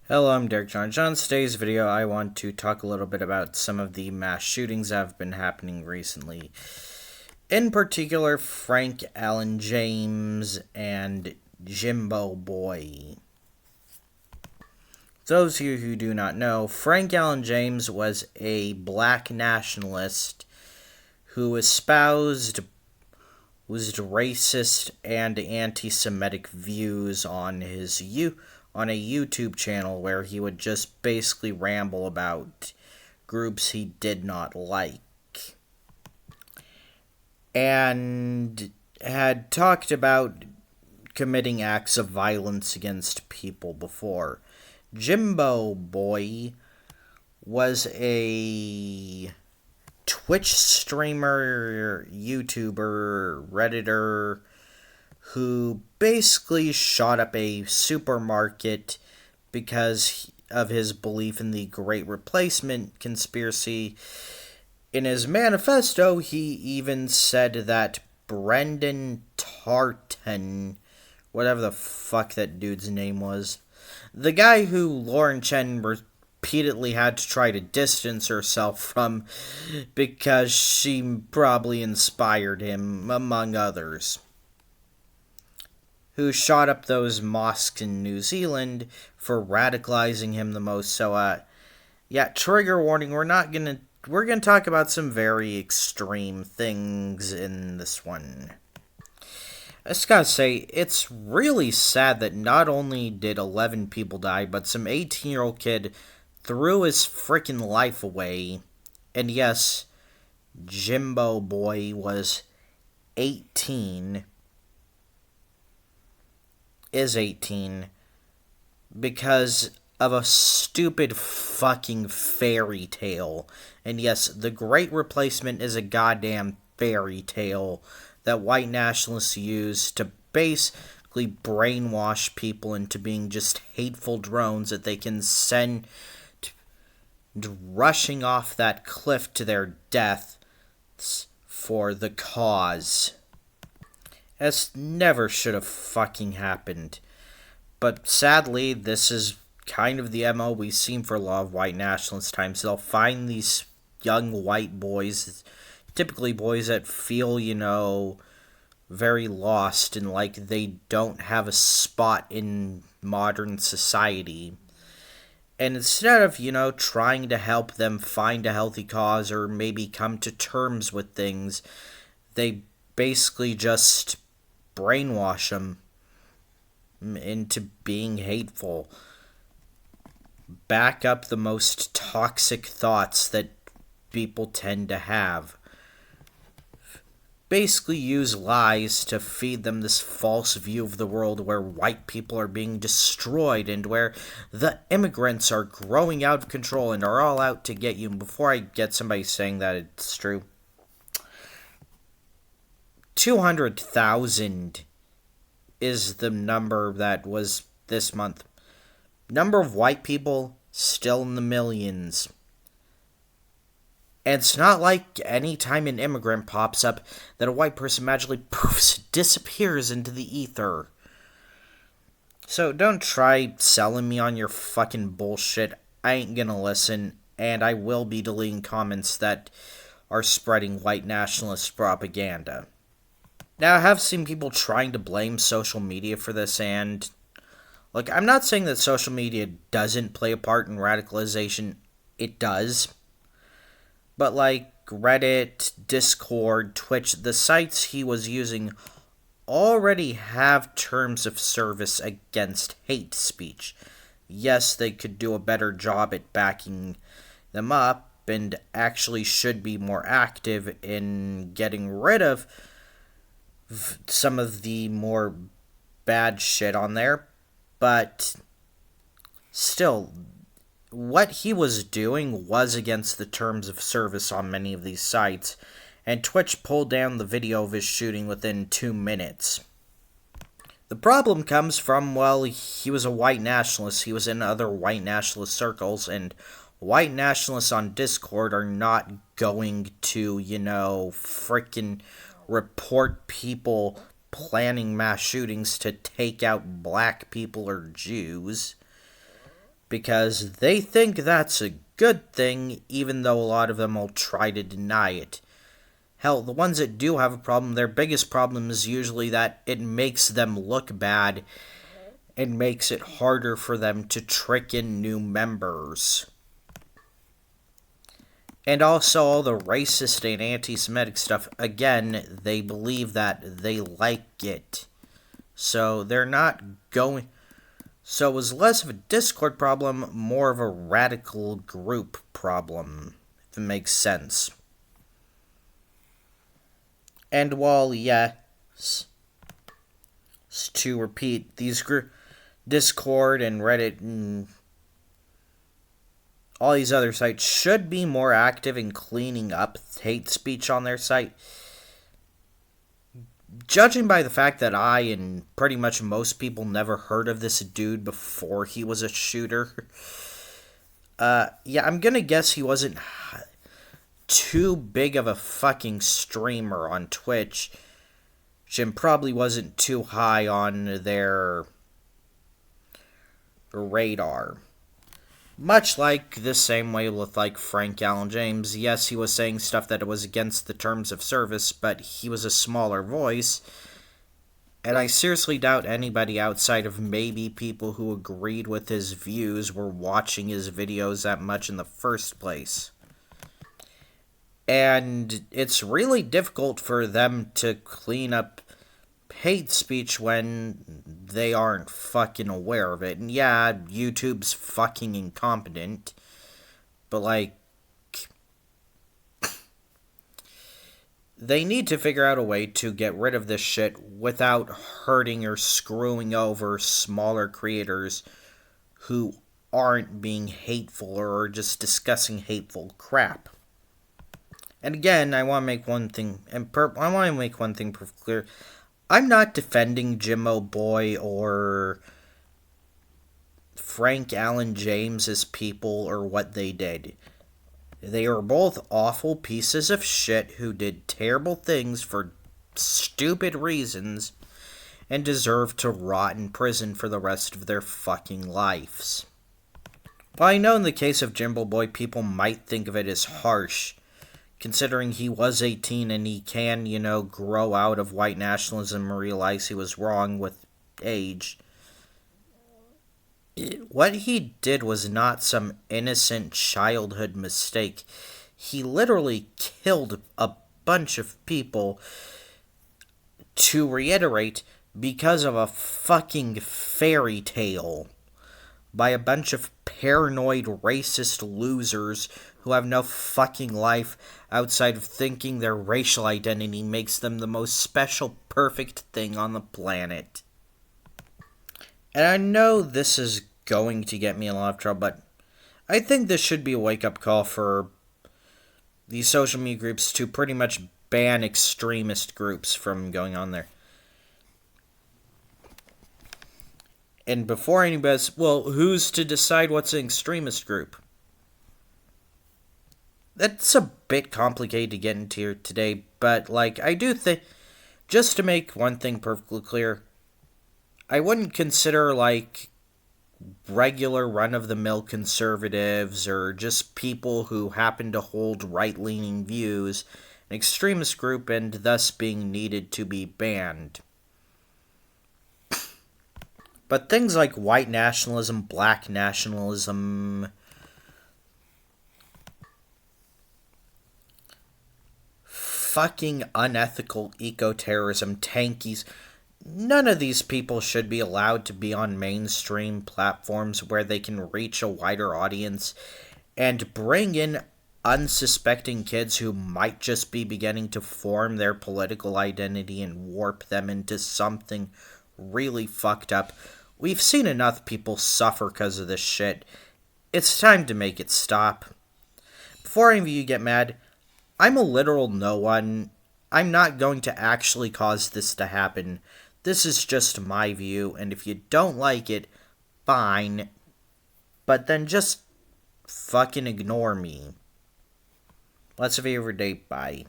Hello, I'm Derek John. On today's video, I want to talk a little bit about some of the mass shootings that have been happening recently. In particular, Frank Allen James and Jimbo Boy. Those of you who do not know, Frank Allen James was a black nationalist who espoused racist and anti-Semitic views on a YouTube channel where he would just basically ramble about groups he did not like. And had talked about committing acts of violence against people before. Jimbo Boy was a Twitch streamer, YouTuber, Redditor, who basically shot up a supermarket because of his belief in the Great Replacement conspiracy. In his manifesto, he even said that Brendan Tartan, whatever the fuck that dude's name was, the guy who Lauren Chen repeatedly had to try to distance herself from because she probably inspired him, among others, who shot up those mosques in New Zealand for radicalizing him the most. So, yeah, trigger warning, we're gonna talk about some very extreme things in this one. I just gotta say, it's really sad that not only did 11 people die, but some 18-year-old kid threw his freaking life away. And yes, Jimbo Boy was 18. Is 18 because of a stupid fucking fairy tale. And yes, the Great Replacement is a goddamn fairy tale that white nationalists use to basically brainwash people into being just hateful drones that they can send rushing off that cliff to their death for the cause. This never should have fucking happened. But sadly, this is kind of the MO we've seen for a lot of white nationalist times. They'll find these young white boys, typically boys that feel, very lost and like they don't have a spot in modern society. And instead of, trying to help them find a healthy cause or maybe come to terms with things, they basically just brainwash them into being hateful. Back up the most toxic thoughts that people tend to have. Basically use lies to feed them this false view of the world where white people are being destroyed and where the immigrants are growing out of control and are all out to get you. And before I get somebody saying that it's true, 200,000 is the number that was this month. Number of white people still in the millions. And it's not like any time an immigrant pops up that a white person magically poofs, disappears into the ether. So don't try selling me on your fucking bullshit. I ain't gonna listen, and I will be deleting comments that are spreading white nationalist propaganda. Now, I have seen people trying to blame social media for this, and look, I'm not saying that social media doesn't play a part in radicalization. It does. But like Reddit, Discord, Twitch, the sites he was using already have terms of service against hate speech. Yes, they could do a better job at backing them up and actually should be more active in getting rid of some of the more bad shit on there, but still, what he was doing was against the terms of service on many of these sites, and Twitch pulled down the video of his shooting within 2 minutes. The problem comes from, well, he was a white nationalist, he was in other white nationalist circles, and white nationalists on Discord are not going to, frickin' report people planning mass shootings to take out black people or Jews. because they think that's a good thing, even though a lot of them will try to deny it. Hell, the ones that do have a problem, their biggest problem is usually that it makes them look bad and makes it harder for them to trick in new members. And also all the racist and anti-Semitic stuff, again, they believe that they like it. So they're not going... So it was less of a Discord problem, more of a radical group problem, if it makes sense. And while, yes, to repeat, these Discord and Reddit and all these other sites should be more active in cleaning up hate speech on their site. Judging by the fact that I and pretty much most people never heard of this dude before he was a shooter, I'm gonna guess he wasn't too big of a fucking streamer on Twitch. Jim probably wasn't too high on their radar. Much like the same way with, like, Frank Allen James. Yes, he was saying stuff that was against the terms of service, but he was a smaller voice. And I seriously doubt anybody outside of maybe people who agreed with his views were watching his videos that much in the first place. And it's really difficult for them to clean up hate speech when they aren't fucking aware of it. And yeah, YouTube's fucking incompetent, but like, they need to figure out a way to get rid of this shit without hurting or screwing over smaller creators who aren't being hateful or just discussing hateful crap. And again, I want to make one thing perfectly clear. I'm not defending Jimbo Boy or Frank Allen James' people or what they did. They are both awful pieces of shit who did terrible things for stupid reasons and deserve to rot in prison for the rest of their fucking lives. Well, I know in the case of Jimbo Boy, people might think of it as harsh, considering he was 18 and he can, grow out of white nationalism and realize he was wrong with age. What he did was not some innocent childhood mistake. He literally killed a bunch of people, to reiterate, because of a fucking fairy tale by a bunch of paranoid racist losers who have no fucking life outside of thinking their racial identity makes them the most special, perfect thing on the planet. And I know this is going to get me in a lot of trouble, but I think this should be a wake-up call for these social media groups to pretty much ban extremist groups from going on there. And before anybody's, well, who's to decide what's an extremist group? That's a bit complicated to get into here today, but, I do think, just to make one thing perfectly clear, I wouldn't consider, regular run-of-the-mill conservatives or just people who happen to hold right-leaning views an extremist group and thus being needed to be banned. But things like white nationalism, black nationalism, fucking unethical eco-terrorism, tankies, none of these people should be allowed to be on mainstream platforms where they can reach a wider audience and bring in unsuspecting kids who might just be beginning to form their political identity and warp them into something really fucked up. We've seen enough people suffer because of this shit. It's time to make it stop. Before any of you get mad, I'm a literal no one. I'm not going to actually cause this to happen. This is just my view, and if you don't like it, fine. But then just fucking ignore me. Let's have a day. Bye.